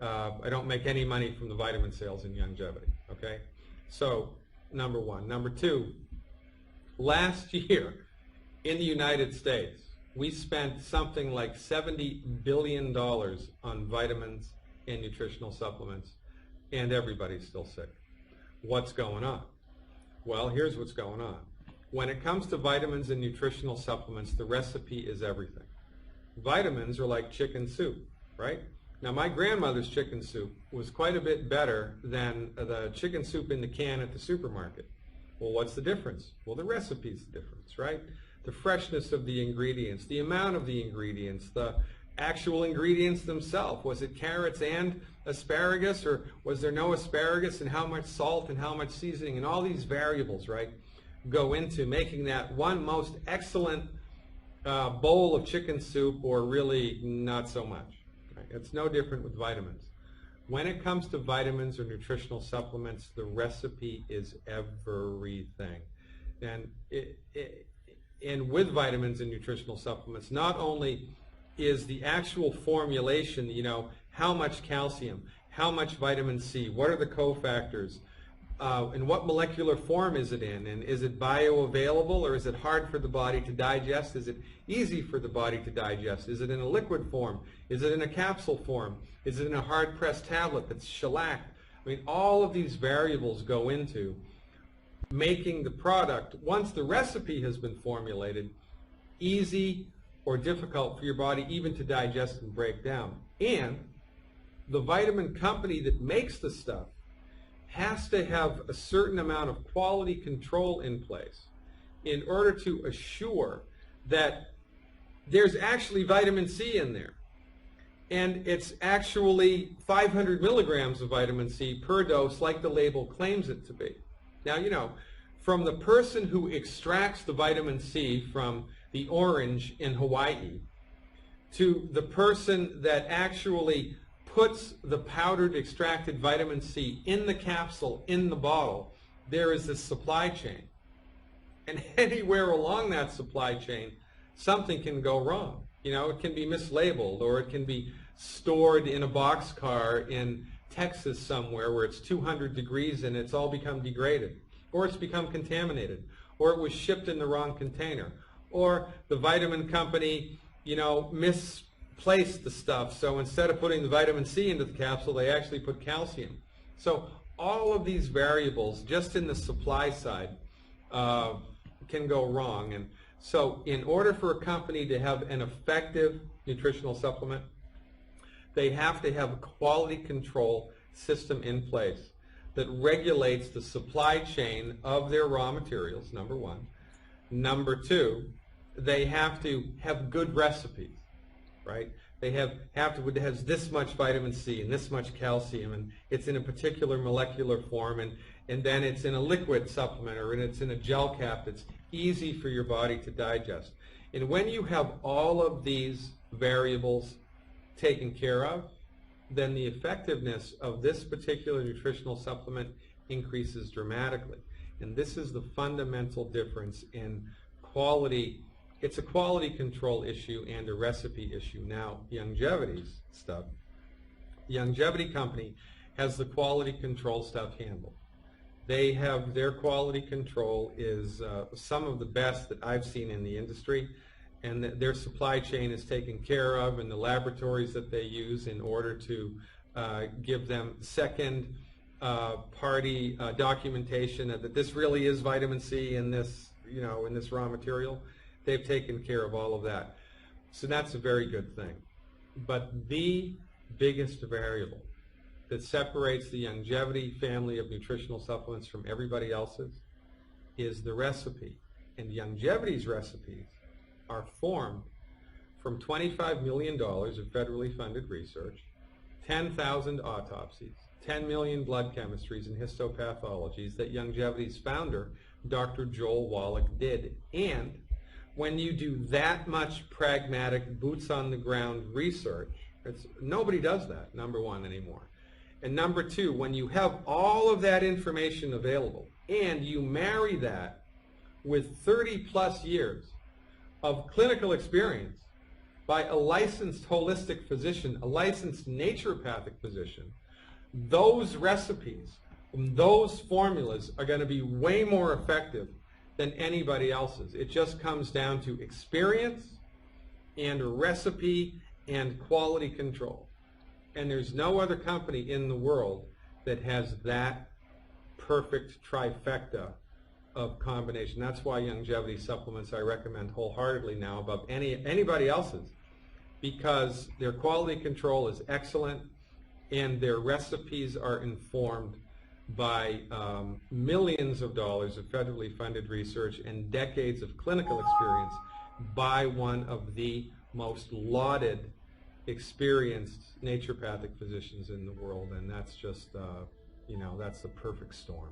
I don't make any money from the vitamin sales in Youngevity, okay? So, number one. Number two, last year in the United States, we spent something like $70 billion on vitamins and nutritional supplements, and everybody's still sick. What's going on? Well, here's what's going on. When it comes to vitamins and nutritional supplements, the recipe is everything. Vitamins are like chicken soup, right? Now, my grandmother's chicken soup was quite a bit better than the chicken soup in the can at the supermarket. Well, what's the difference? Well, the recipe's the difference, right? The freshness of the ingredients, the amount of the ingredients, the actual ingredients themselves. Was it carrots and asparagus, or was there no asparagus, and how much salt and how much seasoning, and all these variables, right, go into making that one most excellent bowl of chicken soup, or really not so much. Right? It's no different with vitamins. When it comes to vitamins or nutritional supplements, the recipe is everything. And with vitamins and nutritional supplements, not only is the actual formulation, you know, how much calcium, how much vitamin C, what are the cofactors, and what molecular form is it in, and is it bioavailable, or is it hard for the body to digest? Is it easy for the body to digest? Is it in a liquid form? Is it in a capsule form? Is it in a hard-pressed tablet that's shellacked? I mean, all of these variables go into making the product, once the recipe has been formulated, easy or difficult for your body even to digest and break down. And the vitamin company that makes the stuff has to have a certain amount of quality control in place in order to assure that there's actually vitamin C in there. And it's actually 500 milligrams of vitamin C per dose, like the label claims it to be. Now, you know, from the person who extracts the vitamin C from the orange in Hawaii to the person that actually puts the powdered extracted vitamin C in the capsule, in the bottle, there is this supply chain. And anywhere along that supply chain, something can go wrong. You know, it can be mislabeled, or it can be stored in a boxcar in Texas somewhere where it's 200 degrees and it's all become degraded, or it's become contaminated, or it was shipped in the wrong container, or the vitamin company, you know, misplaced the stuff, so instead of putting the vitamin C into the capsule, they actually put calcium. So all of these variables just in the supply side can go wrong. And so in order for a company to have an effective nutritional supplement, they have to have a quality control system in place that regulates the supply chain of their raw materials, number one. Number two, they have to have good recipes, right? They have to, it has this much vitamin C and this much calcium, and it's in a particular molecular form, and then it's in a liquid supplement, or it's in a gel cap that's easy for your body to digest. And when you have all of these variables taken care of, then the effectiveness of this particular nutritional supplement increases dramatically. And this is the fundamental difference in quality. It's a quality control issue and a recipe issue. Now, Youngevity's stuff, the Youngevity company has the quality control stuff handled. They have, their quality control is some of the best that I've seen in the industry, and their supply chain is taken care of, and the laboratories that they use in order to give them second party documentation that this really is vitamin C in this, you know, in this raw material. They've taken care of all of that. So that's a very good thing. But the biggest variable that separates the Youngevity family of nutritional supplements from everybody else's is the recipe. And Youngevity's recipes are formed from $25 million of federally funded research, 10,000 autopsies, 10 million blood chemistries and histopathologies that Youngevity's founder, Dr. Joel Wallach, did. And when you do that much pragmatic, boots-on-the-ground research, nobody does that, number one, anymore. And number two, when you have all of that information available and you marry that with 30-plus years of clinical experience by a licensed holistic physician, a licensed naturopathic physician, those recipes, those formulas are going to be way more effective than anybody else's. It just comes down to experience and recipe and quality control. And there's no other company in the world that has that perfect trifecta of combination. That's why Youngevity supplements I recommend wholeheartedly now above anybody else's, because their quality control is excellent and their recipes are informed by millions of dollars of federally funded research and decades of clinical experience by one of the most lauded, experienced naturopathic physicians in the world. And that's just, you know, that's the perfect storm.